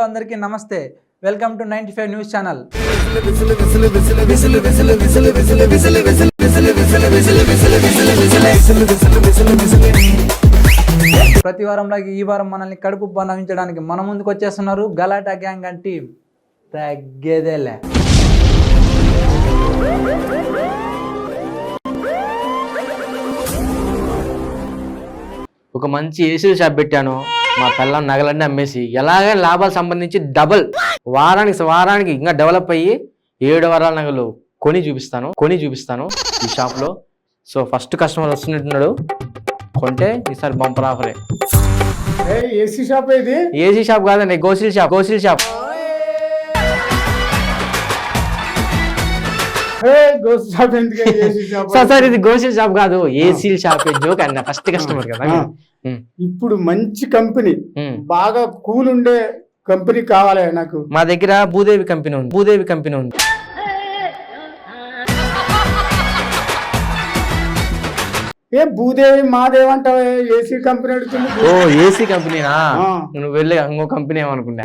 అందరికీ నమస్తే. Welcome to 95 news channel. ప్రతి వారంలాగా ఈ వారం మనల్ని కడుపు నవ్వించడానికి మన ముందుకు వచ్చేస్తున్నారు గలాటా గ్యాంగ్ అండ్ టీమ్. తగ్గేదేలే. ఒక మంచి ఏసీ షాప్ పెట్టాను. మా పిల్లల నగలన్నీ అమ్మేసి ఎలాగే లాభాలు సంబంధించి డబల్ వారానికి ఇంకా డెవలప్ అయ్యి 7 వారాల నగలు కొని చూపిస్తాను ఈ షాప్లో. సో ఫస్ట్ కస్టమర్ వస్తున్నట్టున్నాడు, కొంటే ఈసారి బంపర్ ఆఫరే. ఏసీ షాప్ ఇది? ఏసీ షాప్ కాదండి, గోసిల్ షాప్. సార్ ఇది గోసిల్ షాప్ కాదు, ఏసీ షాప్. జోక్ అన్న ఫస్ట్ కస్టమర్ కదా. ఇప్పుడు మంచి కంపెనీ, బాగా కూల్ ఉండే కంపెనీ కావాలి నాకు. మా దగ్గర భూదేవి కంపెనీ ఉంది. ఏ భూదేవి మాదేవి అంటావు? ఏసీ కంపెనీ అడుగుతుంది. ఓ ఏసీ కంపెనీనా? నువ్వు వెళ్ళి ఇంకో కంపెనీ ఏమనుకుంటా.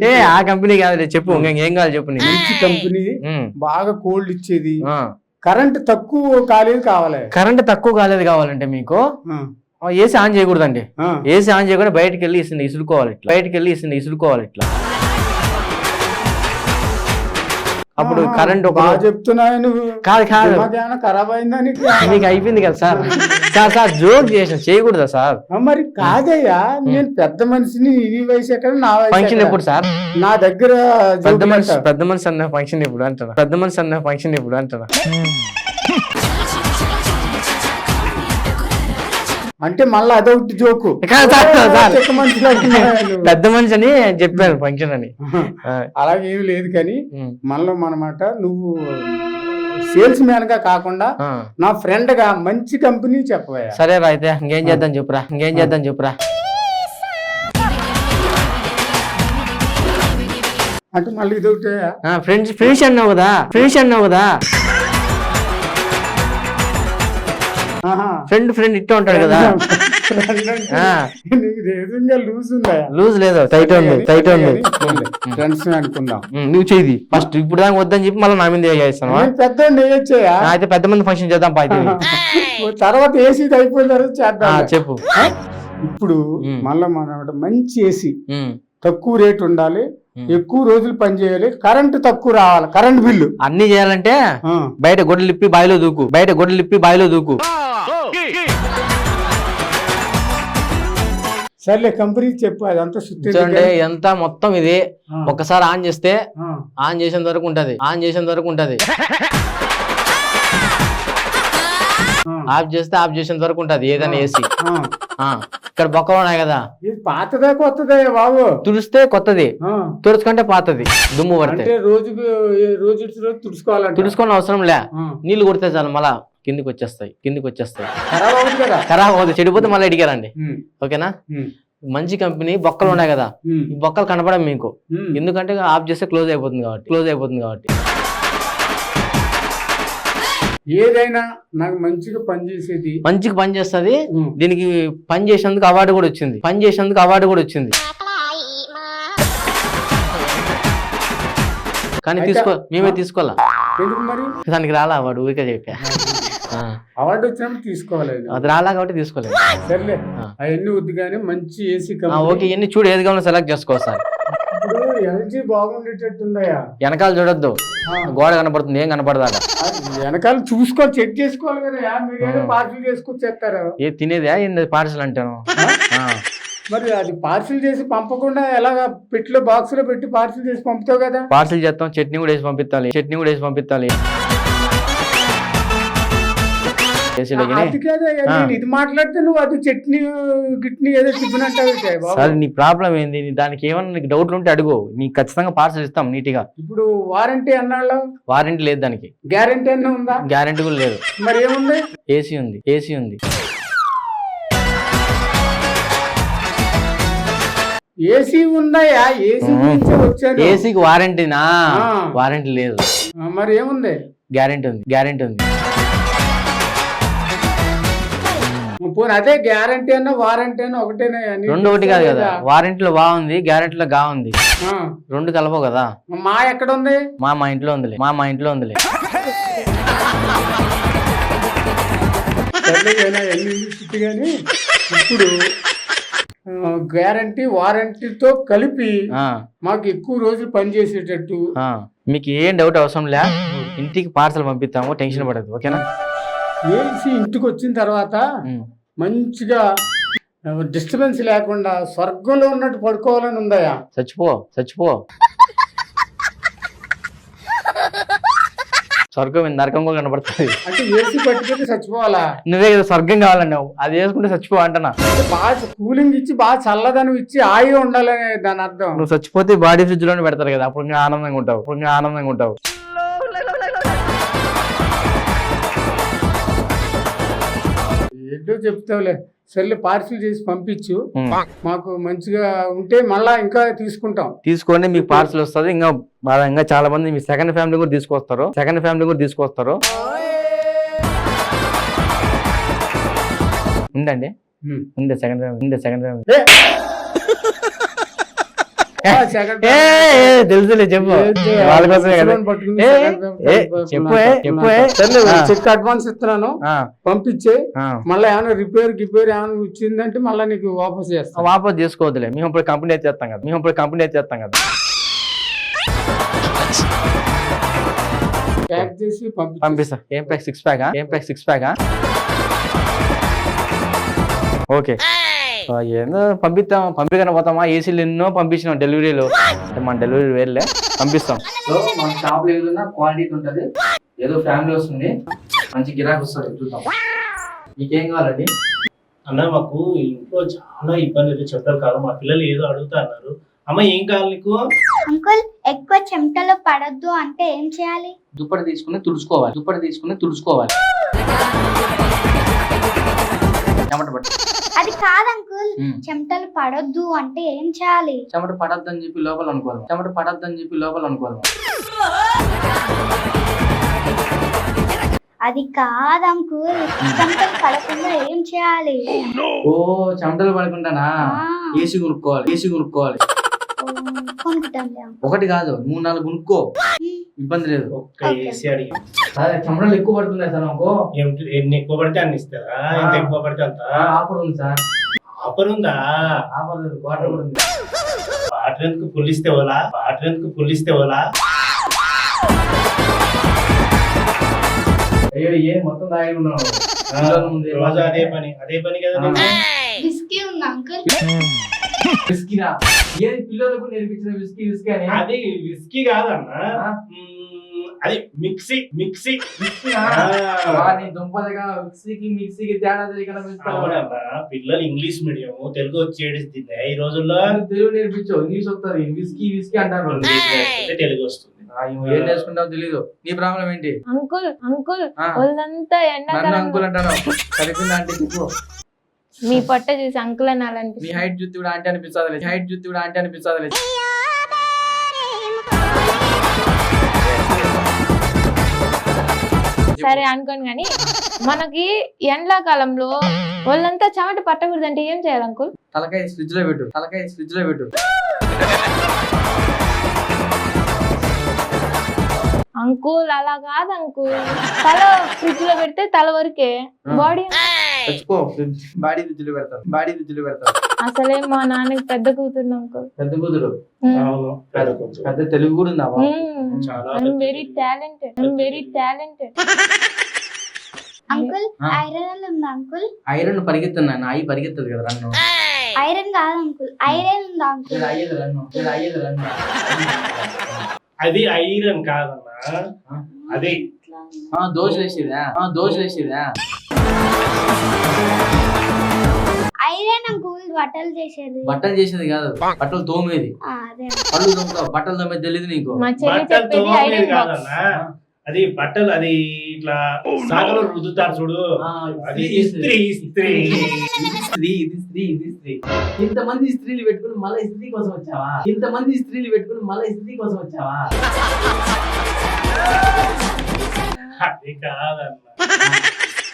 ఏ ఆ కంపెనీ కాదు, చెప్పు ఏం కావాలి చెప్పు. మంచి కంపెనీ, బాగా కోల్డ్ ఇచ్చేది, కరెంట్ తక్కువ కాలేదు కావాలంటే మీకు ఏసీ ఆన్ చేయకూడదండి. ఏసీ ఆన్ చేయకుండా బయటకు వెళ్ళి ఇసురుకోవాలి ఇట్లా. అప్పుడు కరెంట్ చెప్తున్నాను. కాదు ఖరాబ్ అయిందా నీకు? అయిపోయింది కదా సార్ జోక్ చేసిన చేయకూడదా సార్? మరి కాదయ్యా, నేను పెద్ద మనిషిని. ఈ వయసు ఎక్కడ? నా ఫంక్షన్ ఎప్పుడు సార్? నా దగ్గర పెద్ద మనిషి అన్న ఫంక్షన్ ఎప్పుడు అంటారా? అంటే మళ్ళీ అదొకటి జోకు. పెద్ద మనిషి అని చెప్పాను ఫంక్షన్ అని. అలాగేమి లేదు కానీ మనలో మనమాట. నువ్వు సేల్స్ మ్యాన్ గా కాకుండా నా ఫ్రెండ్ గా మంచి కంపెనీ చెప్పవా? సరే రా, అయితే ఇంకేం చేద్దాం చెప్పురా. అంటే మళ్ళీ ఇదొకటి ఫ్రెండ్స్ అన్నావు కదా. ఫ్రెండ్ ఇట్లా ఉంటాడు కదా. లూజ్ లేదు, టైట్ ఉంది. ఫ్రెండ్స్ అనుకుందాం. నువ్వు చేయి ఫస్ట్. ఇప్పుడు దాకా వద్దని చెప్పి మళ్ళీ నా మీద చేస్తాను. పెద్ద అయితే పెద్ద మంది ఫంక్షన్ చేద్దాం. తర్వాత ఏసీ అయిపోయిన తర్వాత చేద్దాం. చెప్పు. ఇప్పుడు మళ్ళీ మన మంచి ఏసీ, తక్కువ రేట్ ఉండాలి, ఎక్కువ రోజులు పనిచేయాలి, కరెంట్ తక్కువ రావాలి, కరెంట్ బిల్లు అన్ని చేయాలంటే బయట గొడ్డలు ఇప్పి బాయిలో దూకు. సర్లే కంపెనీ చెప్పు. అదంతా చూడండి ఎంత మొత్తం ఇది. ఒకసారి ఆన్ చేస్తే ఆన్ చేసేంత వరకు ఉంటది. ఆఫ్ చేస్తే ఆఫ్ చేసేంత వరకు ఉంటది ఏదైనా ఏసీ. ఇక్కడ బొక్కలు ఉన్నాయి కదా, పాతదే కొత్తదే బాబు. తుడిస్తే కొత్తది, తుడుచుకుంటే పాతది. దుమ్ము పడితే రోజు తుడుచుకోని అవసరం లే, నీళ్లు కొడితే చాలు మళ్ళా కిందికి వచ్చేస్తాయి. ఖరాబ్ అవుతుంది, చెడిపోతే మళ్ళీ అడిగారండి. ఓకేనా? మంచి కంపెనీ. బొక్కలు ఉన్నాయి కదా, ఈ బొక్కలు కనపడం మీకు, ఎందుకంటే ఆఫ్ చేస్తే క్లోజ్ అయిపోతుంది కాబట్టి. ఏదైనా నాకు మంచిగా పనిచేస్తుంది. దీనికి పని చేసేందుకు అవార్డు కూడా వచ్చింది. కానీ మేమే తీసుకోవాలా? దానికి రాలా అవార్డు, ఊరికే చెప్పా. అవార్డు వచ్చినప్పుడు తీసుకోవాలి. అది రాలా కాబట్టి తీసుకోలేదు. సర్లే, అవన్నీ వద్దు కానీ మంచి ఏసీ. ఓకే, ఇవన్నీ చూడు, ఏది కావాలో సెలెక్ట్ చేసుకోవాలి సార్. ఎల్జీ బాగుండేటట్టుందయ్యా. వెనకాల చూడొద్దు, గోడ కనపడుతుంది, ఏం కనపడదా? వెనకాల చూసుకోవాలి, చెక్ చేసుకోవాలి కదా. మీరు పార్సిల్ చేసుకొచ్చేస్తారు. ఏ తినేదా పార్సల్ అంటాను? మరి అది పార్సిల్ చేసి పంపకుండా ఎలాగా పెట్టిలో బాక్స్ లో పెట్టి పార్సిల్ చేసి పంపుతావు కదా? పార్సిల్ చేస్తాం, చట్నీ కూడా వేసి పంపిస్తాలి. అది కదా, ఇది మాట్లాడితే నువ్వు అది చట్నీ గిట్నీ ఏదో చెప్పినట్టు. సార్ నీ ప్రాబ్లం ఏంది? దానికి ఏమన్నా నీకు డౌట్లు ఉంటే అడుగు, నీకు ఖచ్చితంగా పార్సల్ ఇస్తాం నీట్ గా. ఇప్పుడు వారంటీ అన్నాళ్ళు? వారంటీ లేదు దానికి. గ్యారంటీ అన్న ఉందా? గ్యారంటీ కూడా లేదు. మరి ఏముంది? ఏసీ ఉంది. ఏసీ ఉందయ్యా, ఏసీ గురించి వచ్చాను. ఏసీకి వారంటీనా? వారంటీ లేదు. మరి ఏముంది? గ్యారంటీ ఉంది. పోనీ అదే గ్యారంటీ అన్నా వారంటీ అన్నా ఒకటేనా? నీకు రెండు ఒకటి కాదు కదా, వారంటీలో బాగుంది గ్యారెంటీలో గా ఉంది, ఆ, రెండు కలపవు కదా. మా ఎక్కడ ఉంది? మా ఇంట్లో ఉందిలే, మా ఇంట్లో ఉందిలే. సర్లేనా ఎన్ని యూనివర్సిటీ కానీ ఇప్పుడు గ్యారంటీ వారంటీతో కలిపి మాకు ఎక్కువ రోజులు పనిచేసేటట్టు. మీకు ఏం డౌట్ అవసరం లే, ఇంటికి పార్సల్ పంపిస్తాము, టెన్షన్ పడదు, ఓకేనా? ఏసీ ఇంటికి వచ్చిన తర్వాత మంచిగా డిస్టర్బెన్స్ లేకుండా స్వర్గంలో ఉన్నట్టు పడుకోవాలని ఉందయా. చచ్చిపో స్వర్గం నరకం కూడా కనబడుతుంది. అంటే ఏసీ పట్టుకెళ్ళి చచ్చిపోవాలా? నువ్వే కదా స్వర్గం కావాలన్నావు, అది వేసుకుంటే చచ్చిపో అంటున్నా. బాగా కూలింగ్ ఇచ్చి బాగా చల్లదనం ఇచ్చి హాయిగా ఉండాలనే దాని అర్థం. నువ్వు చచ్చిపోతే బాడీ ఫ్రిడ్జ్ లోనే పెడతారు కదా, అప్పుడు ఇంకా ఆనందంగా ఉంటావు. ఏంటో చెప్తావులే, సర్లే పార్సిల్ చేసి పంపించు, మాకు మంచిగా ఉంటే మళ్ళా ఇంకా తీసుకోండి. మీకు పార్సల్ వస్తుంది. ఇంకా చాలా మంది మీ సెకండ్ ఫ్యామిలీ కూడా తీసుకొస్తారు. ఉందండి, ఉంది సెకండ్ ఫ్యామిలీ. తెలుసులే, చెప్పు. వాళ్ళ కోసమే కదా. చెక్ అడ్వాన్స్ ఇస్తున్నాను, పంపించే. మళ్ళీ ఏమైనా రిపేర్ ఏమైనా వచ్చిందంటే మళ్ళీ నీకు వాపస్ చేసుకోవద్దులే. మేము ఇప్పుడు కంపెనీ అయితే చేస్తాం కదా. ప్యాక్ చేసి పంపిస్తా. ఏం ప్యాక్? 6 ప్యాక్? ఓకే, ఏందో పంపిగానే పోతామా? ఏసీలు ఎన్నో పంపించినాం డెలివరీలో, మన డెలివరీ వేర్లే, పంపిస్తాం. సో మన షాప్ లో ఏదైనా క్వాలిటీ ఉంటుంది, ఏదో ఫ్యామిలీ వస్తుంది, మంచి గిరాకీ వస్తుంది, చూద్దాం. మీకేం కావాలండి? అన్న మాకు ఇంట్లో చాలా ఇబ్బందులు చెప్తారు కాదు, మా పిల్లలు ఏదో అడుగుతా అన్నారు. అమ్మ ఏం కావాలి నీకు? అంకుల్ ఎక్కువ చెమటలో పడొద్దు అంటే ఏం చేయాలి? దుప్పటి తీసుకుని తుడుచుకోవాలి. అది కాదు అంకుల్, చెమటలు పడొద్దు అంటే ఏం చేయాలి? చెమట పడద్దని చెప్పి లోపల అనుకోవాలి. అది కాదు అంకుల్, చెమటలు పడకుండా ఏం చేయాలి? ఓ చెమటలు పడకుండానా? ఏసీ కొనుక్కోవాలి. ఒకటి కాదు, 3-4 కొనుక్కో, ఇబ్బంది లేదు. చెమటలు ఎక్కువ పడుతున్నాయి సార్ మాకు. ఎన్ని ఎక్కువ పడితే అన్ని ఇస్తారా? ఎంత ఎక్కువ పడితే అంత ఆఫర్ ఉంది సార్. ఆఫర్ ఉందా? ఆఫర్ లేదు, వాటర్ కూడా ఉంది. వాటర్ ఎందుకు ఫుల్ ఇస్తే ఓలా? అయ్యో ఏ మొత్తం తాగి ఉన్నావు రోజు అదే పని కదా. విస్కీ ఉంది అంకుల్. విస్కీనా? ఏది పిల్లలకు నేర్పించిన విస్కీ అని? అది విస్కీ కాదన్నా, అది మిక్సీ. దుంపదగా మిక్సీకి తేడా తెలియకుండా పిల్లలు ఇంగ్లీష్ మీడియం, తెలుగు వచ్చి ఏడిస్తుంది ఈ రోజుల్లో. తెలుగు నేర్పించు, ఇంగ్లీష్ వస్తుంది. విస్కీ అంటారు, తెలుగు వస్తుంది. ఏం నేర్చుకుంటావు తెలీదు. నీ ప్రాబ్లం ఏంటి? అంకుల్ వాళ్ళంతా అంకుల్ అంటారు. సరిపోయింది అంటే చెప్పు. మీ పొట్ట చూసి అంకుల్ అనాలంటే మీ హైట్ జుత్తి కూడా ఆంటీ అనిపించాలి. సరే అనుకోను కానీ, మనకి ఎండాకాలంలో వాళ్ళంతా చెమట పట్టకూడదంటే ఏం చేయాలి అంకుల్? తలకాయ ఫ్రిడ్జ్ లో పెట్టు. అంకుల్ అలా కాదు అంకుల్, తల ఫ్రిడ్జ్ లో పెడితే తల వరకే, బాడీ బాడీ ఫ్రిడ్జ్ లో పెడతారు. అసలే మా నాన్నకి పెద్ద కూతురు అంకుల్. పెద్ద కూతురు? పెద్ద తెలుగు కూడా ఉందా? Very talented. అంకుల్ ఐరన్ ఉందా అంకుల్? ఐరన్ పరిగెత్తున్నా, అయి పరిగెత్తదు కదా రన్ను. ఐరన్ కాదు అంకుల్, ఐరన్ ఉందా అంకుల్? అది ఐరన్ కాదన్నా, అది దోశలు వేసేదా? ఐరన్ అంకుల్ బట్టలు చేసేది కాదు, బట్టలు తోమేది. పళ్ళు తోముతావు, బట్టలు తోమేది తెలియదు నీకు? బట్టలు తోమేది కాదన్నా, అది బట్టలు, అది ఇట్లా సాగలో రుద్దుతారు చూడు, అది ఇస్త్రీ. ఇంతమంది స్త్రీలు పెట్టుకుని మళ్ళీ ఇస్త్రీ కోసం వచ్చావా? అది కాదన్నా,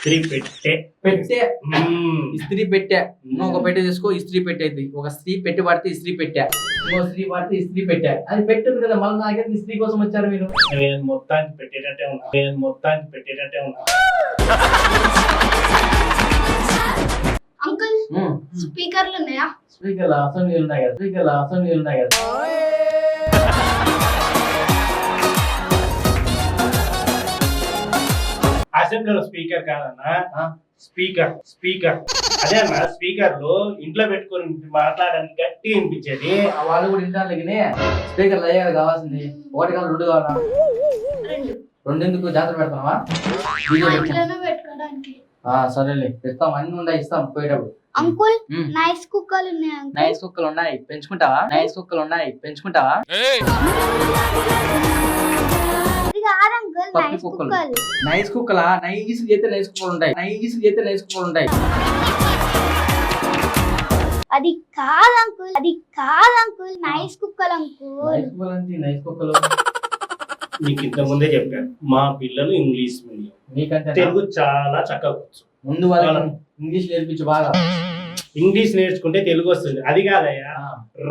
ఇస్త్రీ పెట్టే. పెట్టే మ్మ్. ఇస్త్రీ పెట్టే. నువ్వు ఒక పెట్టె తీసుకో, ఇస్త్రీ పెట్టేది. ఒక స్త్రీ పెట్టి పడితే ఇస్త్రీ పెట్టా, ఇంకో స్త్రీ పడితే ఇస్త్రీ పెట్టా. అది పెట్టదు కదా, మళ్ళీ నాకే ఇస్త్రీ కోసం వచ్చారు మీరు. నేను మొత్తానికి పెట్టేటట్టే ఉన్నా. అంకుల్ స్పీకర్లు ఉన్నాయా? స్పీకర్లు అసలు ఉన్నాయి కదా. అసెంబ్లీలో స్పీకర్ కాదన్నా, స్పీకర్ అదే అన్న. స్పీకర్ లో ఇంట్లో పెట్టుకొని మాట్లాడడానికి గట్టిగా వినిపించేది. వాళ్ళు కూడా ఇంటానికి స్పీకర్లు అయ్యాక కావాల్సింది. ఒకటి కాదు, రెండు కావాలా? రెండు ఎందుకు? జాతర పెడతావా? ఇంట్లోనే పెట్టుకోవడానికి. సరేలే, ఇస్తాం. అన్ని ఉన్నాయి, ఇస్తాం పోయేటప్పుడు. అంకుల్ నైస్ కుక్కలు ఉన్నాయా? నైస్ కుక్కలు ఉన్నాయి, పెంచుకుంటావా? అది కాదు అంకుల్, పప్పి నైస్ కుక్కలు. కుక్కలు. నైస్ కుక్కలా? నైస్ చేస్తే నైస్ కుక్కలు ఉంటాయి. అది కాదు అంకుల్, నైస్ కుక్కలు అంకుల్. నైస్ కుక్కలు మీకు ఇంత ముందే చెప్పాను, మా పిల్లలు ఇంగ్లీష్ మీడియం, నీకంటే తెలుగు చాలా చక్కగా వచ్చు. ముందు వాళ్ళకి ఇంగ్లీష్ నేర్పించు బాగా. ఇంగ్లీష్ నేర్చుకుంటే తెలుగు వస్తుంది. అది కాదయ్యా,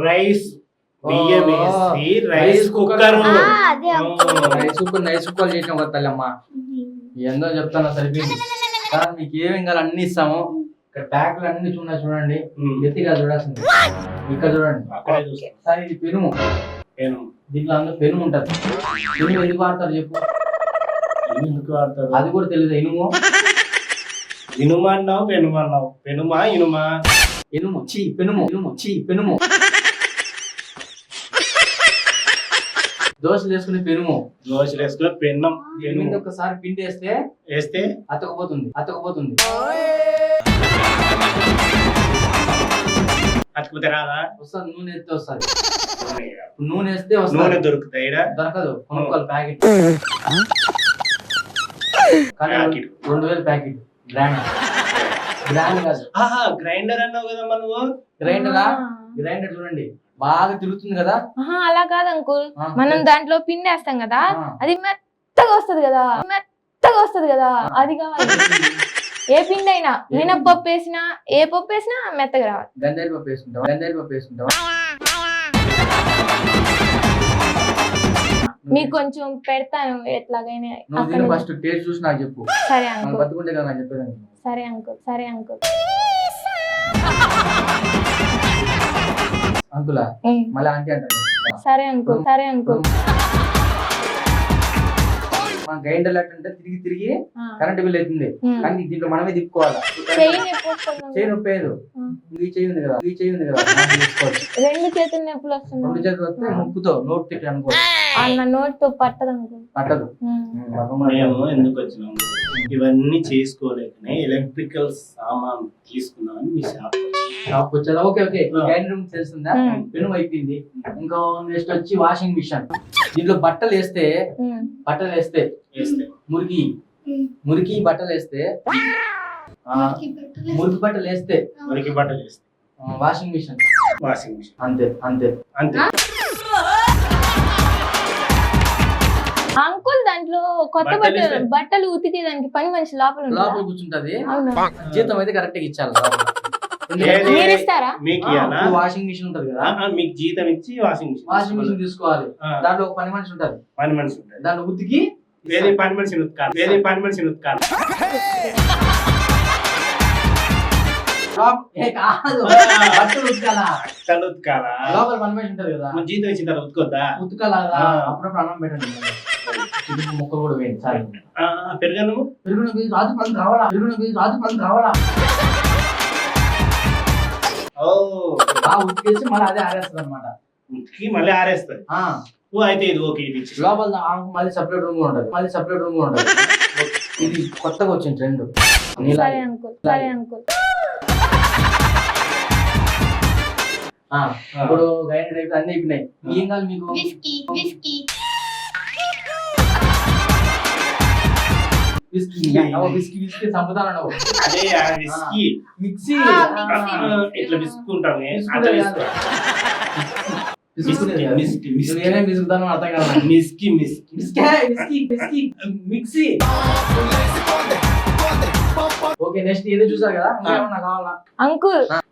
రైస్ బియ్యం వేసి రైస్ రైస్ కుక్కర్. అదే అంకుల్. నైస్ కుక్కలు చేసిన ఒక తల్లమ్మ. ఏందో చెప్తాను, సరిపోయింది సార్. మీకు ఏమేం కావాలి అన్ని ఇస్తాము. ఇక్కడ ప్యాకులు అన్ని చూడండి. ఎత్తిగా చూడాల్సింది. ఇక్కడ చూడండి అక్కడే చూసాను. సార్, ఇది పెనుము. దీంట్లో అందులో పెనుము ఉంటుంది. పెనుము ఎందుకు వాడతారు చెప్పు? ఎందుకు వాడతారు? అది కూడా తెలియదు. ఇనుము ఇనుమన్నావు, పెనుమన్నావు. పెనుమా ఇనుమా? పెనుము. దోశలు వేసుకునే పెనుము. దోశలు వేసుకునే పెన్నం. పెనుము ఒకసారి పిండి వేస్తే అతకపోతుంది. అతుకుతే రాదా? వస్తుంది. నూనె ఎత్తే వస్తుంది. నూనె వేస్తే నూనె దొరుకుతాయి. దొరకదు. కొనుక్కోవాలి ప్యాకెట్. కానీ ప్యాకెట్ 2000 ప్యాకెట్. గ్రైండ్ కాదు. గ్రైండర్ అన్నావు కదా నువ్వు. గ్రైండర్ చూడండి, బాగా తిరుగుతుంది కదా. అలా కాదు అంకుల్, మనం దాంట్లో పిండి వేస్తాం కదా, అది మెత్తగా వస్తది కదా, అది కావాలి. ఏ పిండి అయినా, మినపప్పు వేసినా, ఏ పప్పు వేసినా మెత్తగా రావాలి. గంజాయి పప్పు వేసుకుంటావా? మీకు కొంచెం పెడతాను ఎట్లాగైనా. నువ్వు ఫస్ట్ టేస్ట్ చూసి నాకు చెప్పు. సరే అంకుల్. బతుకుంటే కదా నాకు చెప్పేదాన్ని. సరే అంకుల్. అంకులా మళ్ళీ ఆంటీ అంటారు. సరే అంకుల్. మన గ్రైండర్ అంటే తిరిగి కరెంట్ బిల్ అవుతుంది. కానీ దీంట్లో మనమే తిప్పుకోవాలా. చేయి నొప్పేదు. ఈ చేయి ఉంది కదా, రెండు చేతులు నొప్పులు వస్తున్నాయి. రెండు చేతులు వస్తే ముక్కుతో నోట్ తిట్టి అనుకో. నా నోట్ పట్టదు అంకుల్. పట్టదు. మేము ఎందుకు వచ్చినాము? ఇవన్నీ చేసుకోలేకనే ఎలక్ట్రికల్ సామాన్ తీసుకున్నామని మీ షాప్ వచ్చారా? ఓకే. గ్రైండర్ తెలుస్తుందా? పెను అయిపోయింది. ఇంకా నెక్స్ట్ వచ్చి వాషింగ్ మిషన్. దీంట్లో బట్టలు వేస్తే మురికి బట్టలు వేస్తే వాషింగ్ మిషన్. అంతే. అంకుల్ దాంట్లో కొత్త బట్టలు ఉతికే దానికి పని మనిషి లోపల కూర్చుంటది. జీతం అయితే కరెక్ట్ గా ఇచ్చారు. మీరు ఇస్తారా? వాషింగ్ మిషన్ ఉంటది కదా, మీకు జీతం ఇచ్చి వాషింగ్ మిషన్ తీసుకోవాలి. దాంట్లో ఒక పని మనిషి ఉంటది. దాంట్లో ఉతికి వేరే పని మనిషిని ఉతకాలి. బట్టలు ఉతకాలా? లోపల పని మనిషి ఉంటది కదా, జీతం ఇచ్చిన తర్వాత ఉతుకోద్దా? ఉతకాలా? అప్పుడప్పుడు అన్నం పెట్టండి. ముక్కలు కూడా వేయండి. సారీ, పెరుగన్నము రాజు పని కావాలా. ఉతికేసి మళ్ళీ అదే ఆరేస్తుంది అనమాట. ఉతికి మళ్ళీ ఆరేస్తుంది. అయితే ఇది ఓకే. ఇది లోపల మళ్ళీ సపరేట్ రూమ్ ఉంటది. ఇది కొత్తగా వచ్చింది ట్రెండ్. సరే అంకుల్. ఇప్పుడు గ్రైండర్ అయితే అన్ని అయిపోయినాయి. ఏం కావాలి మీకు? విస్కీ సంపదాను. అదే విస్కీ మిక్సీ. ఇట్లా విసుకుంటామే. నేనేం విసుకుతాను అర్థం కాదు. మిక్సీ. ఓకే నెక్స్ట్ ఇది చూసారు కదా ఇంకా ఏమన్నా కావాలా?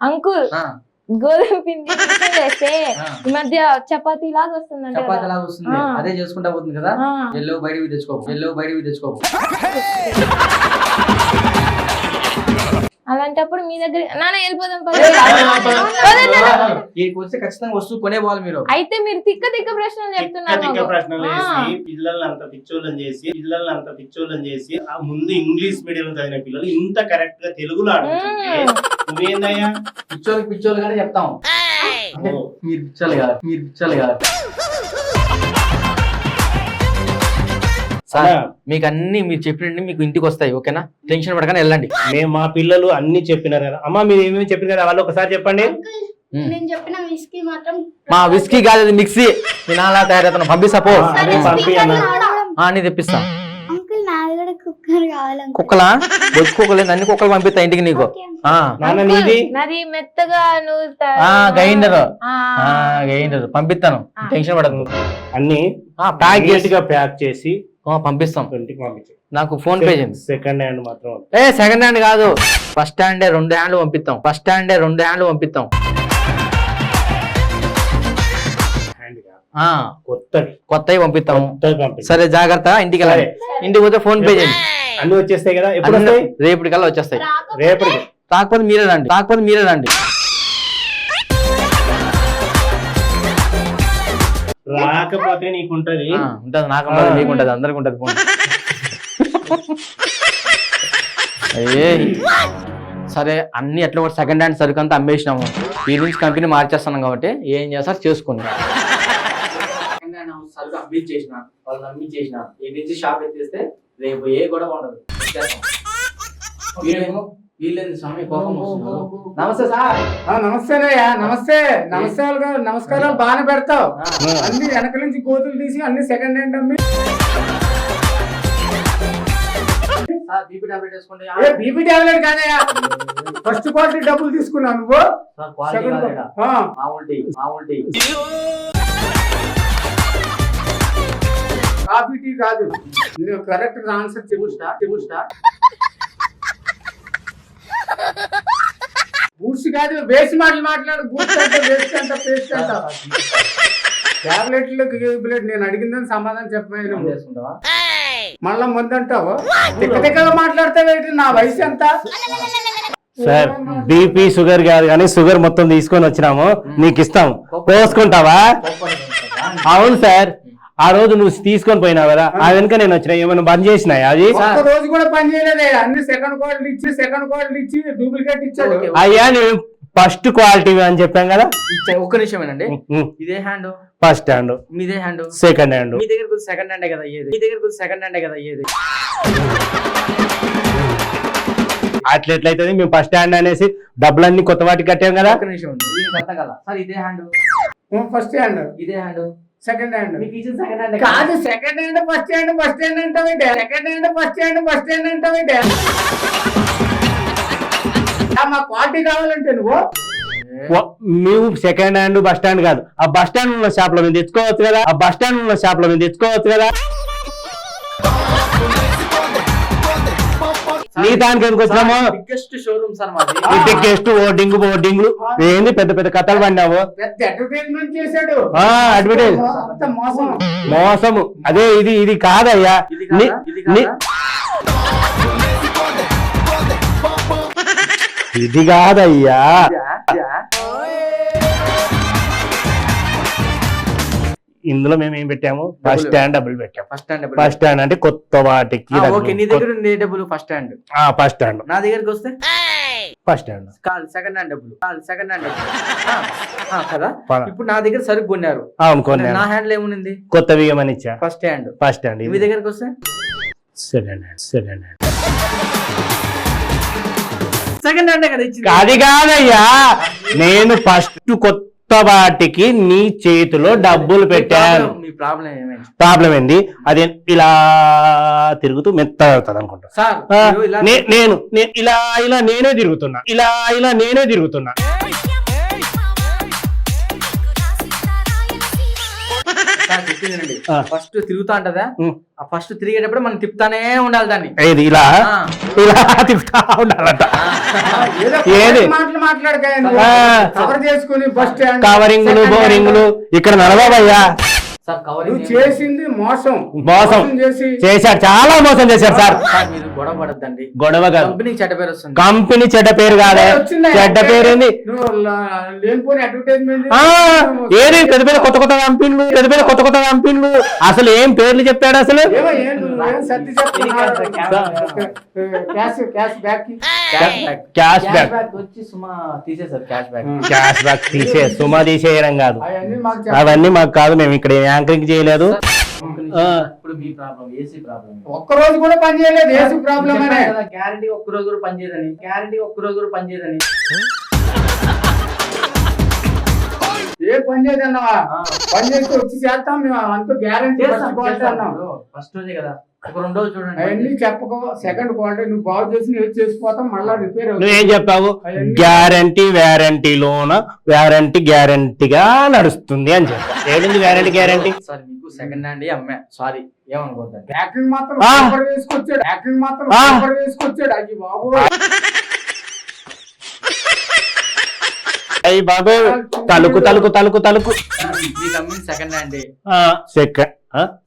అంకుల్ ఆ, గోధుమ పిండి మిక్సీలో వేస్తే ఆ. ఈ మధ్య చపాతీ లాగా వస్తుందంట చపాతీ కదా. లాగా వస్తుంది ఆ. అదే చేసుకుంటా పోతుంది కదా. ఆ. ఎల్లో బయటికి తెచ్చుకో అలాంటప్పుడు మీ దగ్గర నాన్న వెళ్ళిపోదాం పద. వీడికి వస్తే ఖచ్చితంగా వస్తువు కొనే పోవాలి మీరు. అయితే మీరు తిక్క ప్రశ్నలు చెప్తున్నారు తిక్క మాకు. ప్రశ్నలు ఆ. వేసి పిల్లల్ని అంత పిచ్చోళ్ళని చేసి ఆ ముందు ఇంగ్లీష్ మీడియం చదివిన పిల్లలు ఇంత కరెక్ట్ గా తెలుగులో అడుగుతుంటే నువ్వేందయ్యా పిచ్చోళ్ళు గానే చెప్తాం. అంటే మీరు పిచ్చోళ్ళు కాదు. సార్ మీకు అన్ని మీరు చెప్పినట్టు మీకు ఇంటికి వస్తాయి, ఓకేనా? టెన్షన్ పడగానే వెళ్ళండి. మేము మా పిల్లలు అన్ని చెప్పినారు కదా అమ్మా, మీరు ఏమేమి చెప్పినారు కదా వాళ్ళు ఒకసారి చెప్పండి. నేను చెప్పిన విస్కీ మాత్రం మా విస్కీ కాదు, అది మిక్సీ. మీ నాన్న తయారవుతాను పంపిస్తా పో. అదే పంపి అన్న. అని తెప్పిస్తా. అంకుల్ నాది కూడా కుక్కర్ కావాలి కుక్కలా బొచ్చు కుక్కలేదు, అన్ని కుక్కలు పంపిస్తా ఇంటికి నీకు. ఆ నాన్న నీది నాది మెత్తగా గైండర్ పంపిస్తాను, టెన్షన్ పడదు. అన్ని ప్యాక్ నీట్ గా ప్యాక్ చేసి పంపిస్తాం. ఇంటికి పంపించు. నాకు ఫోన్ పే చేయండి. సెకండ్ హ్యాండ్ మాత్రం సెకండ్ హ్యాండ్ కాదు, ఫస్ట్ హ్యాండ్ 2 హ్యాండ్లు పంపిస్తాం. హ్యాండ్ కాదు, కొత్తవి పంపిస్తాము. కొత్తవి పంపించు. సరే జాగ్రత్త, ఇంటికి వెళ్ళాలి. ఇంటికి పోతే ఫోన్ పే చేయండి. అన్ని వచ్చేస్తాయి కదా, ఎప్పుడు వస్తాయి? రేపటికల్లా వచ్చేస్తాయి. రేపటికి రాకపోతే మీరే రండి. రాకపోతే నీకుంటది. ఉంటది, నాకు ఉంటది, మీకు ఉంటది, అందరికి ఉంటది ఫోన్. సరే అన్ని ఎట్లా కూడా సెకండ్ హ్యాండ్ సరుకు అంతా అమ్మేసినాము. ఈ నుంచి కంపెనీ మార్చేస్తున్నాం కాబట్టి ఏం చేస్తారు చేసుకోండి. సరుకు అమ్మించేసిన వాళ్ళు నమ్మించేసిన ఈ నుంచి షాప్ ఎత్తేస్తే రేపు ఏ గొడవ ఉండదు. వీళ్ళేంది స్వామి కోపం వస్తుంది. నమస్తే సార్. నమస్తేనయ్యా. నమస్తే నమస్కారం బాగానే పెడతావు. అన్ని వెనక నుంచి గోతులు తీసి అన్ని సెకండ్ హ్యాండ్ అమ్మి సార్ బీపీ టాబ్లెట్ వేసుకోండి. బీపీ టాబ్లెట్ కాదయ్యా, ఫస్ట్ క్వాలిటీ డబ్బులు తీసుకున్నావు నువ్వు. సార్ క్వాలిటీ కాదేడా, మామూలు టీ. కాఫీ టీ కాదు, నువ్వు కరెక్ట్ ఆన్సర్ చెప్పు. బూట్స్ కాదు, వేసి మాట్లాడు. బూట్స్ అంటే వేస్ట్ అంట, పేస్ట్ అంట. టాబ్లెట్లు నేను అడిగిందని సమాధానం చెప్పలేదు. చేసుకుంటావా? మళ్ళా ముందు అంటావు, తిక్కగా మాట్లాడతావేంటి? నా వయసు ఎంత? సార్ బీపీ షుగర్ కాదు కానీ షుగర్ మొత్తం తీసుకొని వచ్చినాము, నీకు ఇస్తాము, పోసుకుంటావా? అవును సార్, ఆ రోజు నువ్వు తీసుకొని పోయినావు కదా, ఆ వెనుక నేను వచ్చినా ఏమైనా బంద్ చేసినాయి? అది ఒక్క రోజు కూడా పని చేయలేదే. అన్ని సెకండ్ క్వాలిటీ ఇచ్చి డూప్లికేట్ ఇచ్చాడు. అయ్యా నేను ఫస్ట్ క్వాలిటీ అని చెప్పాం కదా. ఒక్క నిమిషమేనండి. ఇదే హ్యాండ్ ఫస్ట్ హ్యాండ్, మీదే హ్యాండ్ సెకండ్ హ్యాండ్. మీ దగ్గర సెకండ్ హ్యాండే కదా అయ్యేది. అట్లెట్లయితే మేము ఫస్ట్ హ్యాండ్ అనేసి డబ్బులన్నీ కొత్త వాటికి కట్టాం కదా. ఒక్క నిమిషం దీనికి అర్థం కదా సార్. ఇదే హ్యాండ్ ఫస్ట్ హ్యాండ్, ఇదే హ్యాండ్ సెకండ్ హ్యాండ్ మీకు ఇచ్చిన సెకండ్ హ్యాండ్ కాదు. సెకండ్ హ్యాండ్ ఫస్ట్ హ్యాండ్ అంటావేంటి? సెకండ్ హ్యాండ్ ఫస్ట్ హ్యాండ్ అంటావేంటి? మా క్వాలిటీ కావాలంటే నువ్వు సెకండ్ హ్యాండ్ బస్ స్టాండ్ కాదు, ఆ బస్ స్టాండ్ ఉన్న షాప్ లో మేము తెచ్చుకోవచ్చు కదా. నీ దానికి ఎందుకు వచ్చినాము? బిగ్గెస్ట్ షోరూమ్ సార్ మాది. ఓడింగ్లు ఏంది పెద్ద పెద్ద కథలు పడినావు. పెద్ద అడ్వర్టైజ్మెంట్ చేశాడు. అడ్వర్టైజ్ మోసము. అదే ఇది కాదయ్యా. ఇది కాదయ్యా. ఇందులో మేము ఏం పెట్టాము? ఫస్ట్ హ్యాండ్ డబ్బులు పెట్టాము. ఫస్ట్ హ్యాండ్ అంటే కొత్త వాటికి. ఓకే, నీ దగ్గర ఉండే డబ్బులు ఫస్ట్ హ్యాండ్. First hand. నా దగ్గరికి వస్తే ఫస్ట్ హ్యాండ్ కాదు, సెకండ్ హ్యాండ్ డబ్బులు కదా. ఇప్పుడు నా దగ్గర సరుకు కొన్నారు, అవును, నా హ్యాండ్ లో ఏముంది? కొత్తవి ఏమని ఇచ్చా? First hand. మీ దగ్గరకు వస్తే సెకండ్ హ్యాండ్. సెకండ్ హ్యాండ్ కదా ఇచ్చింది. అది కాదయ్యా, నేను ఫస్ట్ కొత్త వాటికి నీ చేతిలో డబ్బులు పెట్టాను. మీ ప్రాబ్లం ఏమైంది? ప్రాబ్లం ఏంది? అది ఇలా తిరుగుతూ మెత్త అవుతుంది అనుకుంటా. నేను ఇలా నేనే తిరుగుతున్నా. చెప్పిందండి ఆ. ఫస్ట్ తిరుగుతా ఉంటదా ఉమ్. ఆ ఫస్ట్ తిరిగేటప్పుడు మనం తిప్పుతానే ఉండాలి దాన్ని ఏది ఇలా ఆ. ఇలా తిప్పుతా ఉండాలంట. ఏదో ఏది? మాటలు మాట్లాడక ఆ. కవర్ చేసుకుని బస్ స్టాండ్ కవరింగులు బోరింగులు ఇక్కడ నడవబయ్యా. సార్ నువ్వు కవరింగ్ చేసింది మోసం మోసం చేసి చేశాడు, చాలా మోసం చేశాడు సార్. సార్ మీరు గొడవ పడద్దండి గొడవ కాదు, కంపెనీకి చెడ్డ పేరు వస్తుంది కంపెనీ చెడ్డ పేరు కాదే, చెడ్డ పేరుంది. నువ్వు లేనిపోని అడ్వర్టైజ్మెంట్ ఆ, ఏది పెద్ద పెద్ద కొత్త కొత్త కంపెనీలు, పెద్ద పెద్ద కొత్త కొత్త కంపెనీలు, అసలు ఏం పేర్లు చెప్పాడు అసలు. సర్ది క్యాష్ బ్యాక్ క్యాష్ బ్యాక్, వచ్చి సుమా తీసేసారు క్యాష్ బ్యాక్ క్యాష్ బ్యాక్ తీసే సుమా తీసేయడం కాదు, అవన్నీ మాకు అవన్నీ మాకు కాదు, మేము ఇక్కడ యాంకరింగ్ చేయలేదు. ఇప్పుడు మీ ప్రాబ్లం ఏసీ ప్రాబ్లం ఒక్క రోజు కూడా పని చేయలేదు. ఏసు ప్రాబ్లం అనే గ్యారంటీ ఒక్క రోజు కూడా పనిచేయదని గ్యారంటీ ఒక్క రోజు కూడా పనిచేయదని ఏ పని చేయదన్నావా? పని చేస్తే వచ్చి చేస్తాం మేము, అంత గ్యారంటీ అన్నాం. ఫస్ట్ రోజే కదా ఒక 2 రోజులు చూడండి అవన్నీ చెప్పకో. సెకండ్ క్వాలిటీ నువ్వు బాగు చేసి నేను చేసిపోతాం, మళ్ళా రిపేర్ నువ్వేం చెప్పావు? గ్యారంటీ వ్యారంటీలోన వ్యారంటీ గ్యారంటీగా నడుస్తుంది అని చెప్పావు. ఏడింది వ్యారంటీ గ్యారంటీ? సార్ మీకు సెకండ్ హ్యాండ్ అమ్మే సారీ ఏమనుకోద్దండి ప్యాకింగ్ మాత్రం ఆ. సూపర్ వేసుకొచ్చాడు. ప్యాకింగ్ మాత్రం ఆ. సూపర్ వేసుకొచ్చాడు. అయ్యి బాబు అయ్యి బాబు, తలుకు తలుకు తలుకు తలుకు. మీకు అమ్మింది సెకండ్ హ్యాండ్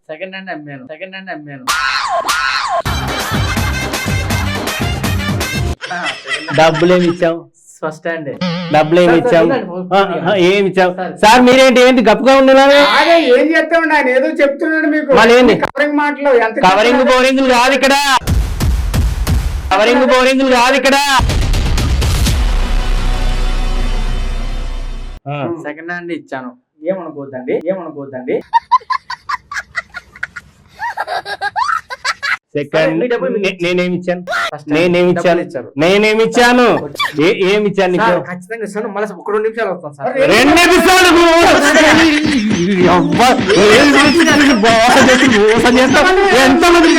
సెకండ్ హ్యాండ్ అమ్మాను సెకండ్ హ్యాండ్ అమ్మాను డబ్బులు ఏమి ఇచ్చావు? ఫస్ట్ హ్యాండ్ డబ్బులు ఏమి ఇచ్చావు? ఏమి ఇచ్చావు సార్? మీరేంటి ఏంటి గప్పుగా ఉండేలాగా? అదే ఏం చేస్తామండి, ఆయన ఏదో చెప్తున్నాడు మీకు. మళ్ళీ ఏంది? కవరింగ్ మాటలు ఎంత కవరింగ్ బోరింగులు కాదు ఇక్కడ, కవరింగ్ బోరింగులు కాదు ఇక్కడ. సెకండ్ హ్యాండ్ ఇచ్చాను ఏమనుకోద్దండి ఏమనుకోద్దండి సెకండ్ నేనేమి ఇచ్చాను? First నేనేమి డబ్బులు ఇచ్చాను? ఇచ్చారు. నేనేమి ఇచ్చాను? ఏమి ఇచ్చాను నీకు? సార్, ఖచ్చితంగా ఇస్తాను మళ్ళీ ఒక 2 నిమిషాలు వస్తాను సార్ 2 నిమిషాలు అబ్బా, మోసం చేస్తావు. ఎంతమంది